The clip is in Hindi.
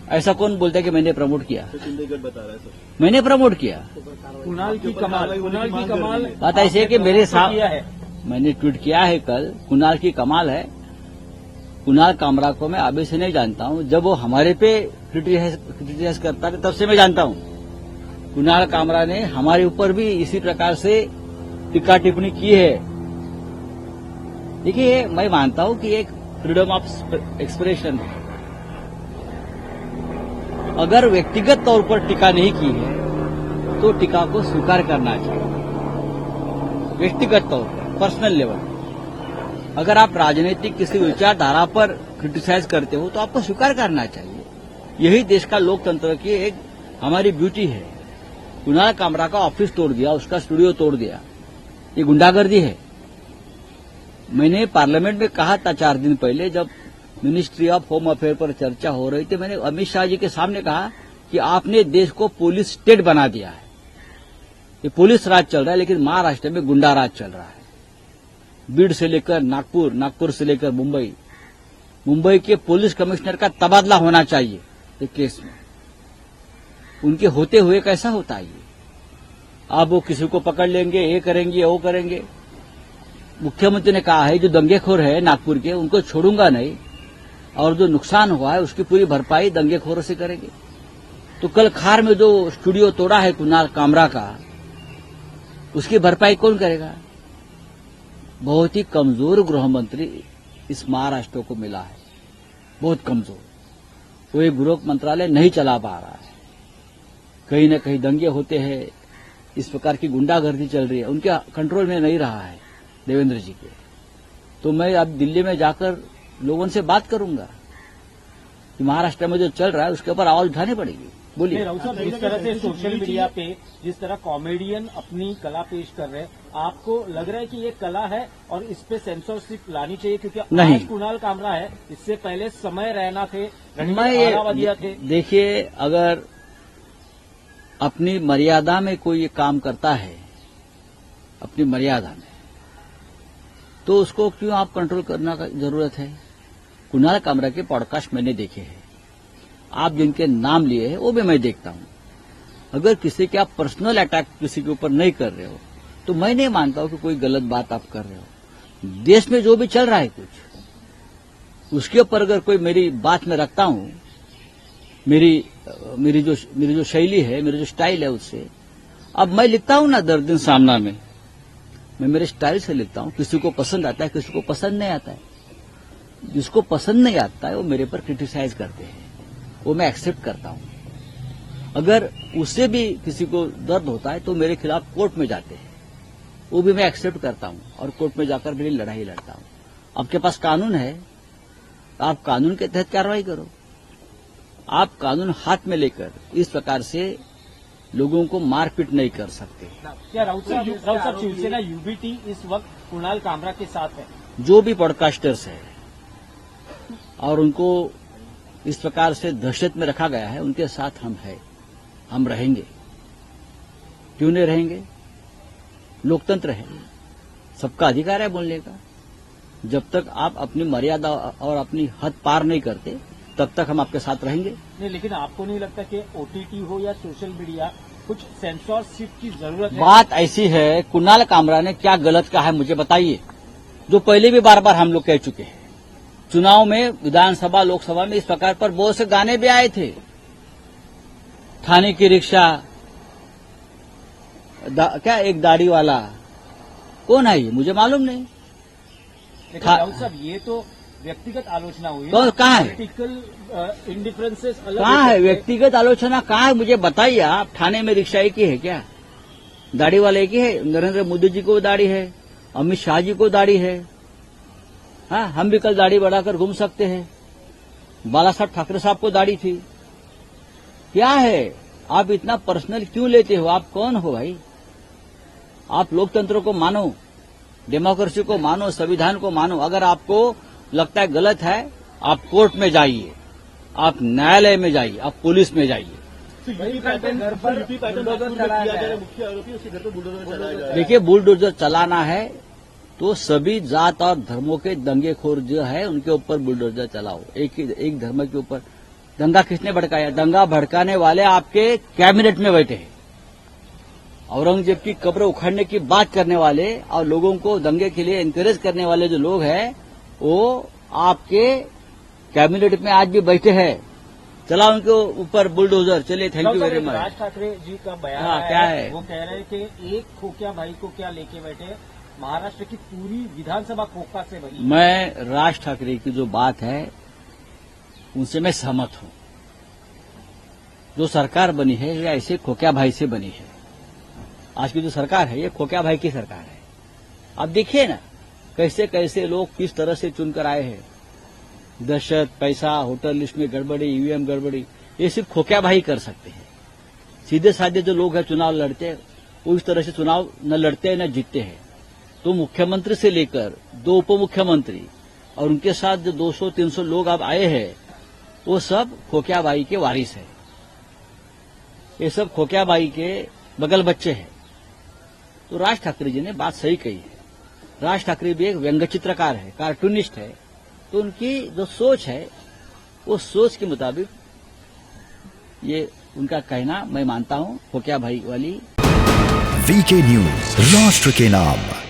ऐसा कौन बोलता है कि मैंने प्रमोट किया? चंडीगढ़ बता रहा है सर। मैंने प्रमोट किया? कुणाल की कमाल बात ऐसी है कि मेरे साथ मैंने ट्वीट किया है कल, कुणाल की कमाल है। कुणाल कामरा को मैं अभी से नहीं जानता हूं, जब वो हमारे पे क्रिटिसाइज करता है तब से मैं जानता हूं। कुणाल कामरा ने हमारे ऊपर भी इसी प्रकार से टीका टिप्पणी की है। देखिए, मैं मानता हूं कि एक फ्रीडम ऑफ एक्सप्रेशन है। अगर व्यक्तिगत तौर पर टीका नहीं की है तो टीका को स्वीकार करना चाहिए। व्यक्तिगत तौर पर, पर्सनल लेवल, अगर आप राजनीतिक किसी विचारधारा पर क्रिटिसाइज करते हो तो आपको स्वीकार करना चाहिए। यही देश का लोकतंत्र की एक हमारी ब्यूटी है। कुणाल कामरा का ऑफिस तोड़ दिया, उसका स्टूडियो तोड़ दिया, ये गुंडागर्दी है। मैंने पार्लियामेंट में कहा था 4 दिन पहले, जब मिनिस्ट्री ऑफ होम अफेयर पर चर्चा हो रही थी, मैंने अमित शाह जी के सामने कहा कि आपने देश को पुलिस स्टेट बना दिया है। ये पुलिस राज चल रहा है, लेकिन महाराष्ट्र में गुंडा राज चल रहा है। बीड से लेकर नागपुर, नागपुर से लेकर मुंबई, मुंबई के पुलिस कमिश्नर का तबादला होना चाहिए इस केस में। उनके होते हुए कैसा होता है ये? अब वो किसी को पकड़ लेंगे, ये करेंगे, वो करेंगे। मुख्यमंत्री ने कहा है जो दंगेखोर है नागपुर के, उनको छोड़ूंगा नहीं, और जो नुकसान हुआ है उसकी पूरी भरपाई दंगेखोरों से करेंगे। तो कल खार में जो स्टूडियो तोड़ा है कुणाल कामरा का, उसकी भरपाई कौन करेगा? बहुत ही कमजोर गृह मंत्री इस महाराष्ट्र को मिला है, बहुत कमजोर। वो ये गृह मंत्रालय नहीं चला पा रहा है। कहीं न कहीं दंगे होते हैं, इस प्रकार की गुंडागर्दी चल रही है, उनके कंट्रोल में नहीं रहा है देवेंद्र जी के। तो मैं अब दिल्ली में जाकर लोगों से बात करूंगा कि महाराष्ट्र में जो चल रहा है उसके ऊपर आवाज उठानी पड़ेगी। बोलिए। राउत साहब, जिस तरह से सोशल मीडिया पे जिस तरह कॉमेडियन अपनी कला पेश कर रहे हैं, आपको लग रहा है कि ये कला है और इस पे सेंसरशिप लानी चाहिए? क्योंकि आज कुणाल कामरा है, इससे पहले समय रैना थे, रणवीर थे। देखिए, अगर अपनी मर्यादा में कोई ये काम करता है, अपनी मर्यादा में, तो उसको क्यों आप कंट्रोल करना का जरूरत है? कुणाल कामरा के पॉडकास्ट मैंने देखे हैं, आप जिनके नाम लिए हैं वो भी मैं देखता हूं। अगर किसी के आप पर्सनल अटैक किसी के ऊपर नहीं कर रहे हो तो मैं नहीं मानता हूं कि कोई गलत बात आप कर रहे हो। देश में जो भी चल रहा है कुछ, उसके ऊपर अगर कोई मेरी बात में रखता हूं, मेरी जो शैली है, मेरी जो स्टाइल है, उससे अब मैं लिखता हूं ना 10 दिन सामना में, मैं मेरे स्टाइल से लिखता हूं। किसी को पसंद आता है, किसी को पसंद नहीं आता है। जिसको पसंद नहीं आता है वो मेरे पर क्रिटिसाइज करते हैं, वो मैं एक्सेप्ट करता हूं। अगर उससे भी किसी को दर्द होता है तो मेरे खिलाफ कोर्ट में जाते हैं, वो भी मैं एक्सेप्ट करता हूं और कोर्ट में जाकर मेरी लड़ाई लड़ता हूं। आपके पास कानून है, आप कानून के तहत कार्रवाई करो। आप कानून हाथ में लेकर इस प्रकार से लोगों को मारपीट नहीं कर सकते। क्या राउत साहब शिवसेना यूबीटी इस वक्त कुणाल कामरा के साथ है? जो भी पॉडकास्टर्स है और उनको इस प्रकार से दहशत में रखा गया है, उनके साथ हम हैं, हम रहेंगे। क्यों नहीं रहेंगे? लोकतंत्र है, सबका अधिकार है बोलने का। जब तक आप अपनी मर्यादा और अपनी हद पार नहीं करते तब तक हम आपके साथ रहेंगे। नहीं, लेकिन आपको नहीं लगता कि ओटीटी हो या सोशल मीडिया, कुछ सेंसरशिप की जरूरत है? बात ऐसी है, कुणाल कामरा ने क्या गलत कहा है मुझे बताइए, जो पहले भी बार बार हम लोग कह चुके हैं। चुनाव में, विधानसभा लोकसभा में इस प्रकार पर बहुत से गाने भी आए थे। थाने की रिक्शा, क्या एक दाढ़ी वाला, कौन है ये मुझे मालूम नहीं। राउत साहब, ये तो व्यक्तिगत आलोचना हुई, तो कहाँ है पॉलिटिकल इंडिफरेंसेस अलग? कहाँ है व्यक्तिगत आलोचना? कहाँ है मुझे बताइए आप। थाने में रिक्शा एक ही है क्या? दाढ़ी वाला एक ही है? नरेंद्र मोदी जी को दाढ़ी है, अमित शाह जी को दाढ़ी है। हाँ, हम भी कल दाढ़ी बढ़ाकर घूम सकते हैं। बाला साहब ठाकरे साहब को दाढ़ी थी। क्या है? आप इतना पर्सनल क्यों लेते हो? आप कौन हो भाई? आप लोकतंत्र को मानो, डेमोक्रेसी को मानो, संविधान को मानो। अगर आपको लगता है गलत है, आप कोर्ट में जाइए, आप न्यायालय में जाइए, आप पुलिस में जाइए। देखिए, बुलडोजर चलाना है तो सभी जात और धर्मों के दंगेखोर जो है उनके ऊपर बुलडोजर चलाओ। एक धर्म के ऊपर दंगा किसने भड़काया? दंगा भड़काने वाले आपके कैबिनेट में बैठे हैं। औरंगजेब की कब्र उखाड़ने की बात करने वाले और लोगों को दंगे के लिए एनकरेज करने वाले जो लोग हैं वो आपके कैबिनेट में आज भी बैठे हैं। चला उनके ऊपर बुलडोजर। चलिए, thank you very much. Raj Thackeray ji का बयान क्या है? वो कह रहे हैं कि एक खोखिया भाई को क्या लेके बैठे, महाराष्ट्र की पूरी विधानसभा खोखा से भरी। मैं राज ठाकरे की जो बात है उनसे मैं सहमत हूं। जो सरकार बनी है ये ऐसे खोखिया भाई से बनी है। आज की जो सरकार है ये खोखिया भाई की सरकार है। आप देखिए ना कैसे कैसे लोग किस तरह से चुनकर आए हैं। दहशत, पैसा, होटल लिस्ट में गड़बड़ी, ईवीएम गड़बड़ी, ये सिर्फ खोखिया भाई कर सकते हैं। सीधे साधे जो लोग हैं चुनाव लड़ते हैं वो इस तरह से चुनाव न लड़ते हैं न जीतते हैं। तो मुख्यमंत्री से लेकर 2 उप मुख्यमंत्री और उनके साथ जो 200-300 लोग अब आए हैं वो सब खोखिया बाई के वारिस हैं। ये सब खोखिया बाई के बगल बच्चे हैं। तो राज ठाकरे जी ने बात सही कही है। राज ठाकरे भी एक व्यंग्य चित्रकार है, कार्टूनिस्ट है। तो उनकी जो सोच है वो सोच के मुताबिक ये उनका कहना मैं मानता हूं, खोखिया भाई वाली। वीके न्यूज, राष्ट्र के नाम।